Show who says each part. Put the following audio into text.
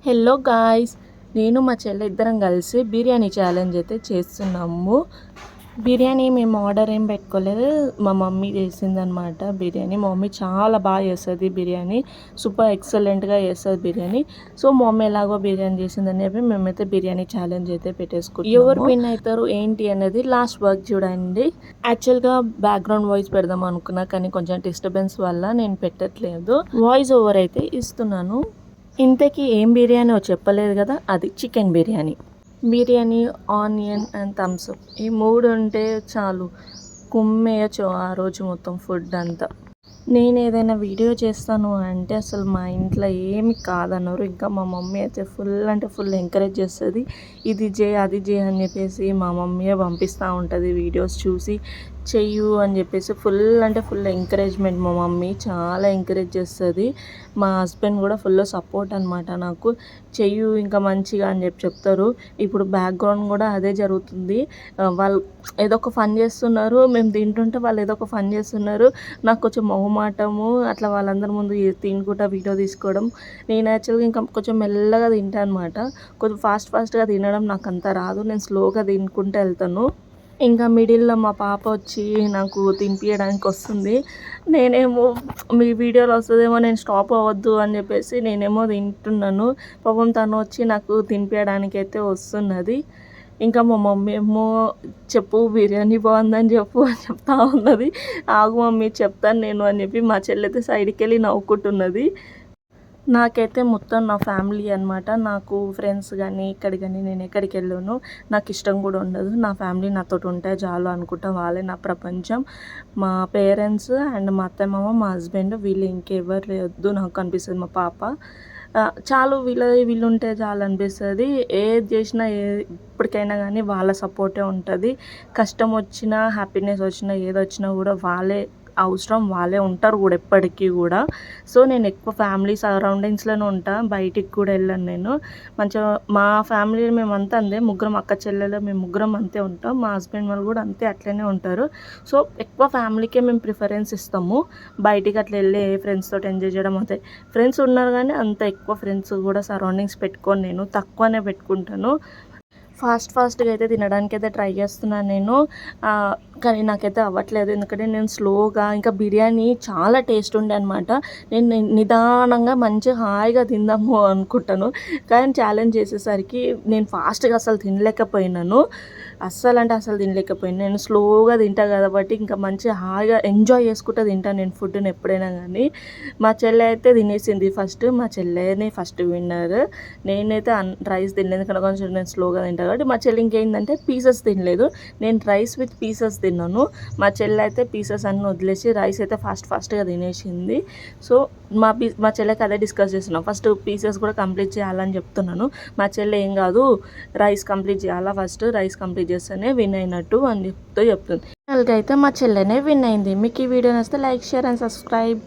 Speaker 1: Hello guys, నేను మా చెల్లి ఇద్దరం కలిసి బిర్యానీ ఛాలెంజ్ అయితే చేస్తున్నాము. బిర్యానీ మేము ఆర్డర్ ఏం పెట్టుకోలేదు, మా మమ్మీ చేసిందనమాట బిర్యానీ. మా మమ్మీ చాలా బాగా చేస్తుంది బిర్యానీ, సూపర్ ఎక్సలెంట్గా చేస్తుంది బిర్యానీ. సో మా మమ్మీ ఎలాగో బిర్యానీ చేసిందని చెప్పి మేమైతే బిర్యానీ ఛాలెంజ్ అయితే పెట్టేసుకుంటాం. ఎవరు విన్ అవుతారు ఏంటి అనేది లాస్ట్ వర్క్ చూడండి. యాక్చువల్గా బ్యాక్గ్రౌండ్ వాయిస్ పెడదాం అనుకున్నా, కానీ కొంచెం డిస్టర్బెన్స్ వల్ల నేను పెట్టట్లేదు. వాయిస్ ఓవర్ అయితే ఇస్తున్నాను. ఇంతకీ ఏం బిర్యానో చెప్పలేదు కదా, అది chicken biryani. Biryani, onion and Thums Up ఈ మూడు ఉంటే చాలు, కుమ్మేయచ్చు ఆ రోజు మొత్తం ఫుడ్ అంతా. నేను ఏదైనా వీడియో చేస్తాను అంటే అసలు మా ఇంట్లో ఏమి కాదన్నారు. ఇంకా మా మమ్మీ అయితే ఫుల్ అంటే ఫుల్ ఎంకరేజ్ చేస్తుంది. ఇది చేయి అది చేయి అని చెప్పేసి మా మమ్మీయే పంపిస్తూ ఉంటుంది వీడియోస్ చూసి. చెయ్యు అని చెప్పేసి ఫుల్ అంటే ఫుల్ ఎంకరేజ్మెంట్. మా మమ్మీ చాలా ఎంకరేజ్ చేస్తుంది. మా హస్బెండ్ కూడా ఫుల్ సపోర్ట్ అనమాట నాకు. చెయ్యు ఇంకా మంచిగా అని చెప్పి చెప్తారు. ఇప్పుడు బ్యాక్గ్రౌండ్ కూడా అదే జరుగుతుంది. వాళ్ళు ఏదో ఒక ఫన్ చేస్తున్నారు, మేము తింటుంటే వాళ్ళు ఏదో ఒక ఫన్ చేస్తున్నారు. నాకు కొంచెం మొహమాటము, అట్లా వాళ్ళందరి ముందు తినుకుంటా వీడియో తీసుకోవడం. నేను యాక్చువల్గా ఇంకా కొంచెం మెల్లగా తింటాను అనమాట. కొంచెం ఫాస్ట్గా తినడం నాకు అంత రాదు, నేను స్లోగా తినుకుంటూ వెళ్తాను. ఇంకా మిడిల్లో మా పాప వచ్చి నాకు తినిపించడానికి వస్తుంది. నేనేమో మీ వీడియోలో వస్తుందేమో, నేను స్టాప్ అవ్వద్దు అని చెప్పేసి నేనేమో తింటున్నాను. పాపం తను వచ్చి నాకు తినిపించడానికి అయితే వస్తున్నది. ఇంకా మా మమ్మీ ఏమో చెప్పు బిర్యానీ బాగుందని చెప్పు అని చెప్తా ఉన్నది. ఆగు మమ్మీ చెప్తాను నేను అని చెప్పి మా చెల్లెతే సైడ్కి వెళ్ళి నవ్వుకుంటున్నది. నాకైతే మొత్తం నా ఫ్యామిలీ అనమాట. నాకు ఫ్రెండ్స్ కానీ ఇక్కడ కానీ నేను ఎక్కడికి వెళ్ళాను నాకు ఇష్టం కూడా ఉండదు. నా ఫ్యామిలీ నాతో ఉంటే చాలు అనుకుంటా, వాళ్ళే నా ప్రపంచం. మా పేరెంట్స్ అండ్ మా అత్తమ్మ, మా హస్బెండ్, వీళ్ళు ఇంకెవరు వద్దు నాకు అనిపిస్తుంది. మా పాప చాలు, వీళ్ళు ఉంటే చాలు అనిపిస్తుంది. ఏది చేసినా ఇప్పటికైనా కానీ వాళ్ళ సపోర్టే ఉంటుంది. కష్టం వచ్చినా హ్యాపీనెస్ వచ్చినా ఏదొచ్చినా కూడా వాళ్ళే అవసరం, వాళ్ళే ఉంటారు కూడా ఎప్పటికీ కూడా. సో నేను ఎక్కువ ఫ్యామిలీ సరౌండింగ్స్లోనే ఉంటాను, బయటికి కూడా వెళ్ళాను నేను. మంచిగా మా ఫ్యామిలీ మేమంతా అంతే, ముగ్గురం అక్క చెల్లెలు, మేము ముగ్గురం అంతే ఉంటాం. మా హస్బెండ్ వాళ్ళు కూడా అంతే అట్లనే ఉంటారు. సో ఎక్కువ ఫ్యామిలీకే మేము ప్రిఫరెన్స్ ఇస్తాము. బయటికి అట్లా వెళ్ళి ఫ్రెండ్స్ తోటి ఎంజాయ్ చేయడం అంతే. ఫ్రెండ్స్ ఉన్నారు కానీ అంత ఎక్కువ ఫ్రెండ్స్ కూడా సరౌండింగ్స్ పెట్టుకొని నేను తక్కువనే పెట్టుకుంటాను. ఫాస్ట్గా అయితే తినడానికి అయితే ట్రై చేస్తున్నాను నేను, కానీ నాకైతే అవ్వట్లేదు. ఎందుకంటే నేను స్లోగా, ఇంకా బిర్యానీ చాలా టేస్ట్ ఉండే అనమాట. నేను నిదానంగా మంచిగా హాయిగా తిందాము అనుకుంటాను, కానీ ఛాలెంజ్ చేసేసరికి నేను ఫాస్ట్గా అసలు తినలేకపోయినాను. అస్సలు తినలేకపోయాను. నేను స్లోగా తింటా కాబట్టి ఇంకా మంచిగా హాయిగా ఎంజాయ్ చేసుకుంటూ తింటాను నేను ఫుడ్ని ఎప్పుడైనా కానీ. మా చెల్లె అయితే తినేసింది ఫస్ట్, మా చెల్లెనే ఫస్ట్ విన్నర్. నేనైతే రైస్ తినలేదు, ఎందుకంటే కొంచెం నేను స్లోగా తింటాను కాబట్టి. మా చెల్లి ఇంకేంటంటే పీసెస్ తినలేదు, నేను రైస్ విత్ పీసెస్ తిన్నాను. మా చెల్లి అయితే పీసెస్ అన్నీ వదిలేసి రైస్ అయితే ఫాస్ట్గా తినేసింది. సో మా చెల్లెకి అదే డిస్కస్ చేస్తున్నాను, ఫస్ట్ పీసెస్ కూడా కంప్లీట్ చేయాలని చెప్తున్నాను. మా చెల్లె ఏం కాదు, రైస్ కంప్లీట్ చేయాలా, ఫస్ట్ రైస్ కంప్లీట్ చేస్తేనే విన్ అయినట్టు అని చెప్తుంది. అయితే మా చెల్లెనే విన్ అయింది. మీకు ఈ వీడియో నచ్చితే లైక్, షేర్ అండ్ సబ్స్క్రైబ్.